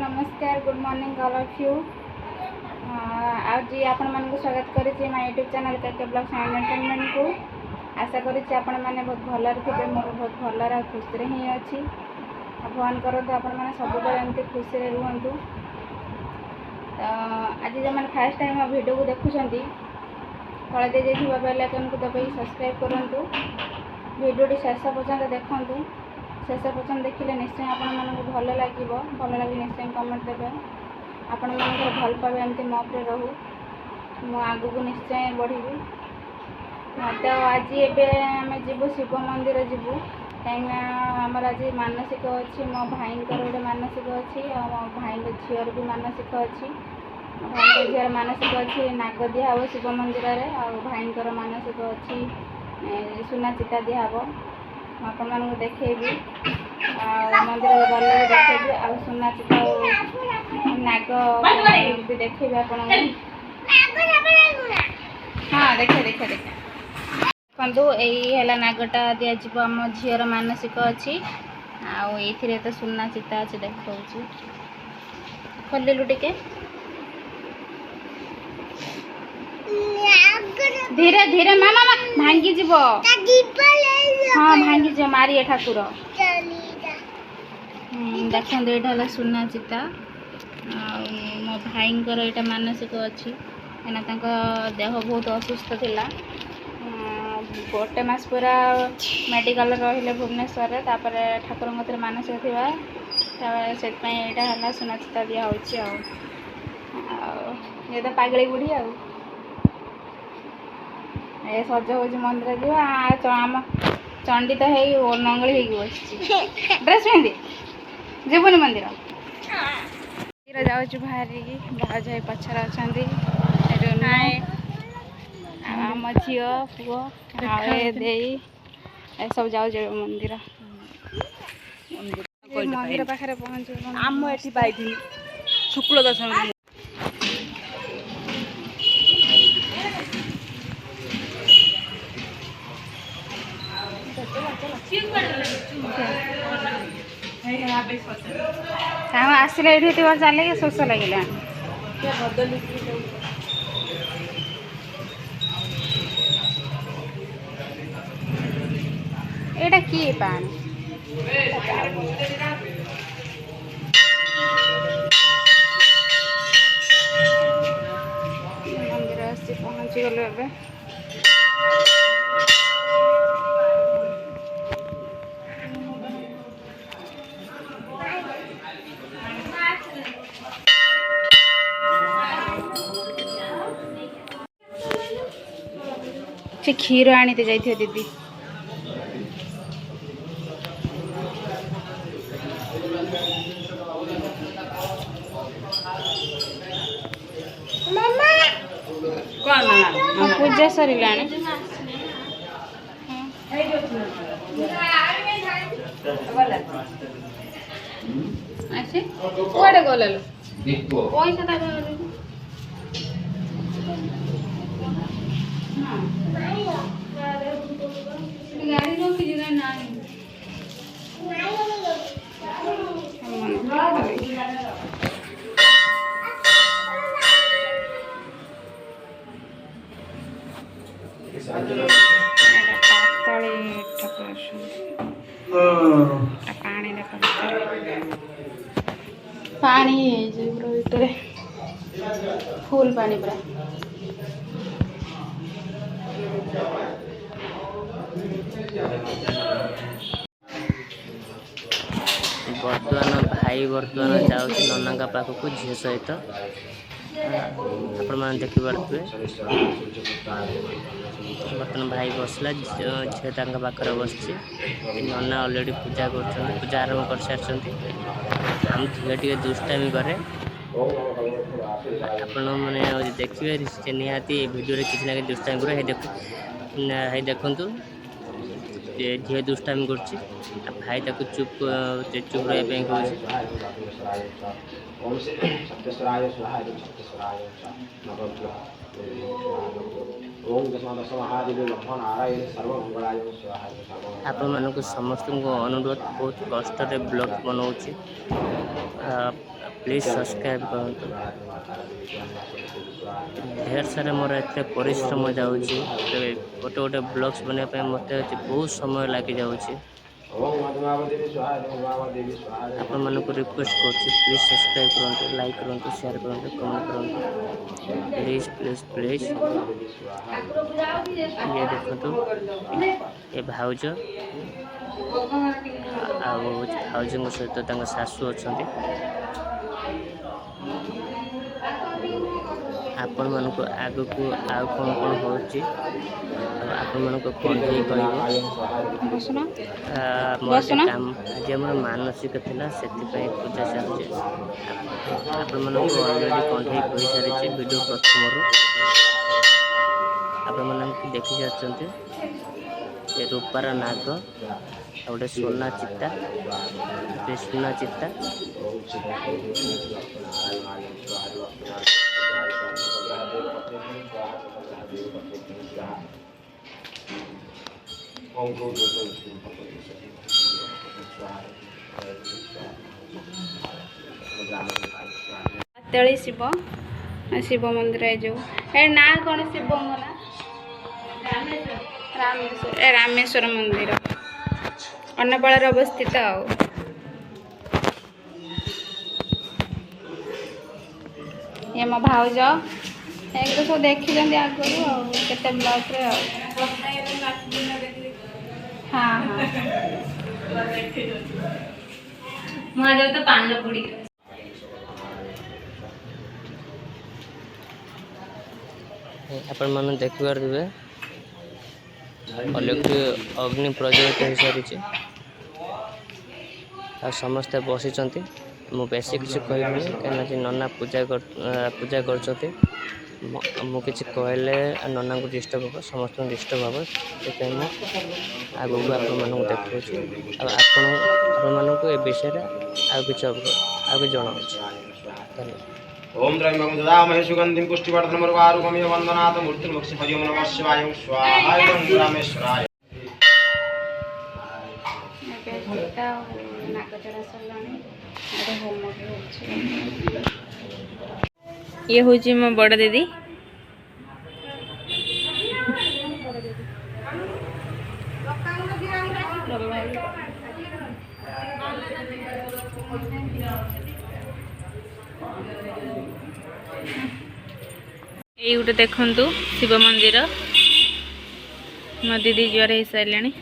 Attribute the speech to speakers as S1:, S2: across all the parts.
S1: नमस्कार good morning all of you. आज आपण मानक स्वागत करी माय यूट्यूब चैनल के ब्लॉग्स एंड एंटरटेनमेंट को। आशा करी आपण मैंने बहुत भल थे, मोर बहुत भल खुशी ही अच्छी। भगवान करते आपण मैंने सब एमती खुशी रुहतु। आज जो मैंने फास्ट टाइम वीडियो को देखुं तले दे जाइए बेल आइकन को दबाई सब्सक्राइब करूँ। वीडियो शेष पर्यंत देखूँ। शेष पर्यटन देखिले निश्चय आपण मानक भल लगे, भल लगे निश्चय कमेंट देवे। आपण मानक भल पावे एमती मो पे रहू, मु आगु को निश्चय बढ़ी। तो आज एम जीवु शिव मंदिर जीवु कहीं आमर आज मानसिक अच्छी। मो भाई गोटे मानसिक अच्छी, मो भाई झीर भी मानसिक अच्छी। भाई झीर मानसिक अच्छी नाग दिहब शिव मंदिर में। आ भाई मानसिक अच्छी सुना चिता दिहब। आपण मानक देखेबी मंदिर गले देखेबी। आ सुना चिता नाग भी देखेबी आपण। हाँ देखे देखे देखे देखु यही नागटा दिज्व आम झीर मानसिक अच्छी। आउ तो सुना चिता अच्छे देखा खोलू टिके धीरे धीरे मामा भांगी जीव। हाँ भांगी जा मारिए ठाकुर। देखते यहाँ सुना चिता। मो भाई यहाँ मानसिक अच्छी कहीं देह बहुत असुस्थ थिला। गोटे मास पूरा मेडिकल रहिले भुवनेश्वर। ठाकुर मानसिक थी से सुना चिता दिया ये तो पागली बुढ़ी आ सज हो मंदिर जी। आम चंडी तो है नंगली हो ड्रेस पिंधि जीवनी मंदिर जाऊँ बाहरी भाज पचर अच्छा आम झी पुओ सब जाऊ मंदिर। मंदिर पाखे पहुँच
S2: आम एटी पाई शुक्ल दशमी
S1: आसले ये चलिए शोष लगे। एटा किए पानी मंदिर आसी पहुँची गलु ए। से क्षीर आनीते जाइए दीदी। पूजा सरिला कड़े गल पैसा गाड़ी रखी ना पानी भीतर फुल पानी पूरा।
S3: बर्तमान भाई बर्तमान जाऊँ नना पाखक झी सहित आपण मैंने देखिपे। बर्तमान भाई बसला झी पाखे बस नना अलरेडी पूजा कर पूजा आरंभ कर सारी। हम झील टे दुष्टामी कै आपण मैंने देखिए निहाती वीडियो किसी ना कि दुष्टामी करे देखु झील दुष्टामी कर भाई ताको चुप चुप रही आप समस्त अनुरोध बहुत कष्ट ब्लॉग बनाऊँ प्लीज सब्सक्राइब करूँ। ढेर सारा मोर एत परिश्रम जाऊँगी गोटे गोटे ब्लॉग्स बनाइए मत बहुत समय लगी जाऊँगी। आपण मानक रिक्वेस्ट कर प्लीज सब्सक्राइब करूँ, लाइक करूँ, शेयर करूँ, कमेंट करूँ प्लीज प्लीज प्लीज। ये देखो ये भाउज भाउज सहित शाशु अच्छा आपण मानक आग को आउ कौन कौन हो आपण मानक कंधे
S1: बसना
S3: मोर काम आज आम मानसिक थिला से पूजा चलছে आपण मानक ऑलरेडी कंधे कहि सारी वीडियो प्रथम आपण मानक देखि जाचंते ये रूपार नाग गोटे सोना चित्ता सोना चित्ता
S1: तली शिव शिव मंदिर जो ए ना कौन शिव ना रामेश्वर मंदिर अन्नपाड़ अवस्थित ये मो भाउज एक तो सब देखी आगुरी केते ब्लॉग रे हाँ हाँ मुझे तो पान पुड़ी
S3: आपण मन देखिबार देबे अलरेडी अग्नि प्रज्वलित हो सारी आ समस्ते बसी मु बेसी किसी कहबी कहीं नना पूजा कर मुझे कहले नना को डिस्टर्ब हम समस्त डिस्टर्ब हम से आग को आपको देखा आपको ए विषय आगे जनाऊँ धन्यवाद।
S4: ओम त्र्यंबकं ददामहे सुगंधिं पुष्टिवर्धनम् उर्वारुकमिव वन्दनात् मूर्तिर्मुक्ति हरिओं नमः शिवाय स्वाहा ओम रामेश्वराय।
S1: ये हूँ मो बड़ दीदी ये गोटे देखु शिव मंदिर मो दीदी जुआर हो सारे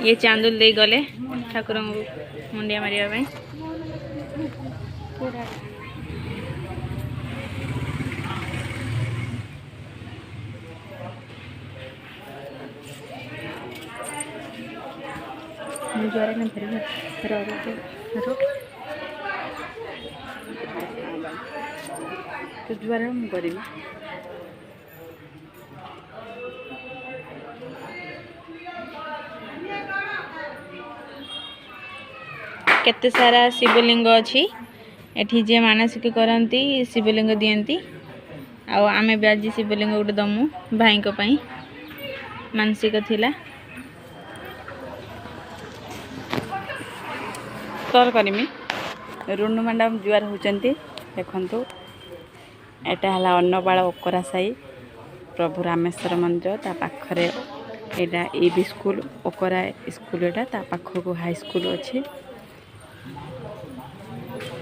S1: ये चांदुल दे गले ठाकुर मुंडिया मारे जुआर ना तो जुआर करी केते सारा शिवलिंग अच्छी एठी जे मानसिक करती शिवलिंग दियंती आमे भी आज शिवलिंग गोटे दमु भाई पाई मानसिक थिला तोर करमी रुनु मैडम जुआर होचंती देखंतु एटा हला अन्नपाड़ ओकरा साई प्रभु रामेश्वर मंदिर ता पाखरे एटा एबी स्कूल ओकरा स्कूल एटा ता पाखको हाई स्कूल अछि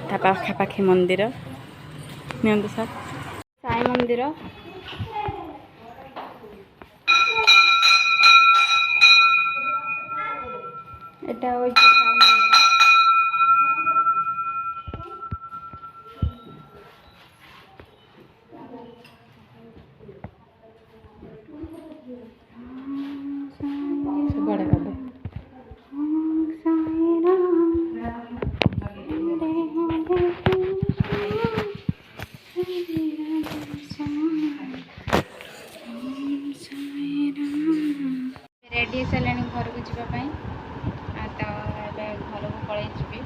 S1: ता पाखापाखी मंदिर नियंतु सर साई मंदिर एटा होची साई मंदिर बड़ा कर दो रेडी सारे घर को जावाई तो घर को पलि जी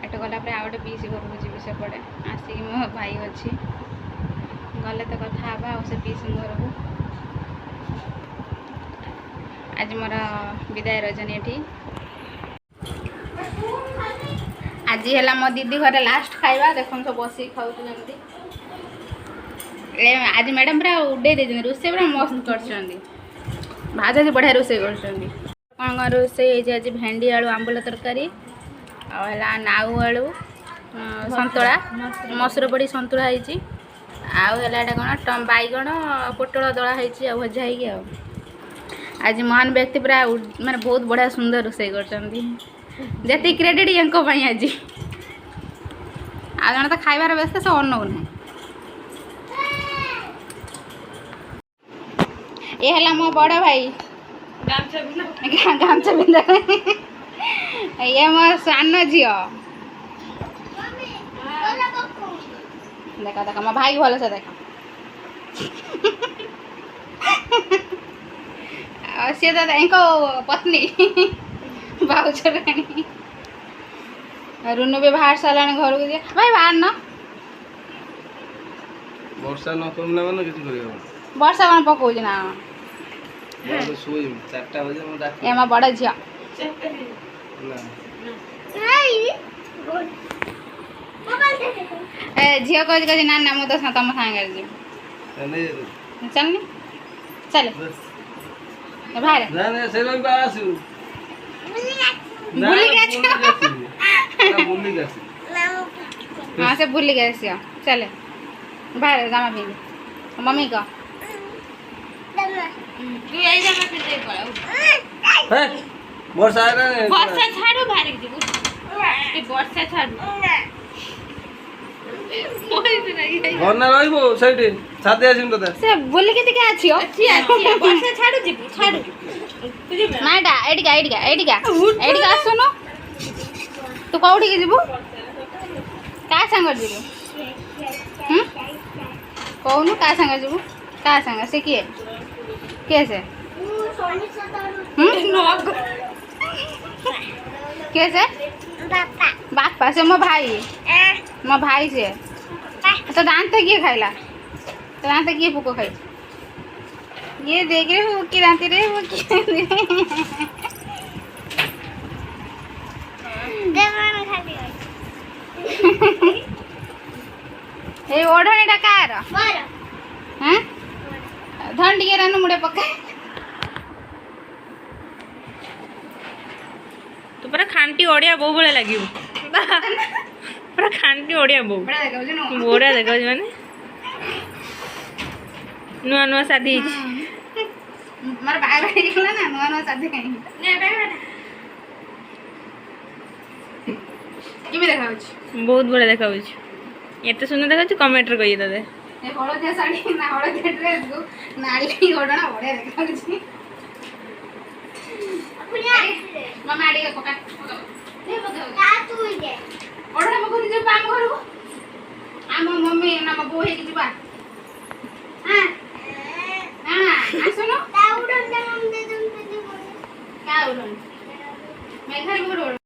S1: एट गला आउ गए पीसी घर को जी सेपटे आसिक मो भाई अच्छी गले तो कथा से पीसी घर को आज मोर विदाय रजनी एठी आज है मो दीदी घरे लास्ट खाଇବା देखो सब बस खाऊ आज मैडम पूरा उड़े दे रोसे पूरा मस्त कर भाज आज बढ़िया रोसे कर कौन कौन रोसे आज भेंडी आलू आंबुल तरकारी आला नाऊ आलू संतुला मसुर पड़ी संतुला होती आउटा कौन बैगण पोटल दला होती भजा हो आज महान व्यक्ति पूरा माने बहुत बढ़िया सुंदर रोसे कर क्रेडिट यांको आज आज तो खाइबार व्यस्त से अनौ ना ये है मो बड़ भाई गामछा पिंधा ये मो सान झी देखा देखा मो भाई भल से देखा सी तो पत्नी बाउचराणी रुनु भी बाहर सारा घर को दिया भाई बाहर न
S4: वर्षा न कम ना माने किछ करियो
S1: वर्षा कौन पकाउछ ना
S4: बाबू सोई 4टा बजे म डाक
S1: एमा बड़ झिया
S4: ना
S1: ए झिया कह ना ना मु तो तुम सांगे जी
S4: नहीं
S1: चल नी चल बाहर
S4: ना ना से लोग आसु
S1: भूली गया
S4: ना भूली गया
S1: हाँ से भूली गया सिया चले बाहर जामा पहन मम्मी का तू यही जामा पहन दे पड़ा
S4: है वर्षा आ रहा है
S1: वर्षा छाड़ो बाहर की ये वर्षा छाड़ो
S4: घर ना रहबो साइड साथे आसिम तो
S1: से भूली के के आछियो अच्छी वर्षा छाड़ो जी छाड़ो माडा एडिका सुनो तू कौड़ी के जीबू का संग जीबू कहूनु का संग जीबू का संग से किए से के से बापा से मो भाई से तो दांत किए खाइला तो दांत किए फुको खाई ये देख रहे हो की दांती रे वो की ए ओढ़णी टा कार हैं धन टिके रानु मुड़े पका
S2: तू पूरा खांटी ओडिया बो भले लागियो पूरा खांटी ओडिया बो
S1: बड़ा देखौ जनो
S2: बोरा देखो माने नुआ नुआ शादी
S1: मार बाय गेला ना नुआ नुआ शादी कहीं ने बाय किबे देखाउछ
S2: बहुत बड़ा देखाउछ एते सुंदर देखाउछ कमेंट रे कहि दे
S1: ए हळदिया साड़ी ना हळदिया ड्रेस को नाली ओडना बढिया देखाउछ मामा आड़ी पका दे पका का तू दे ओडना पकोनी जे पाम करू आम मम्मी ना मो बोहे की जीवा हां हां आसनो ता उडन दे मम्मी दे तुम का उडन मैं घर उडन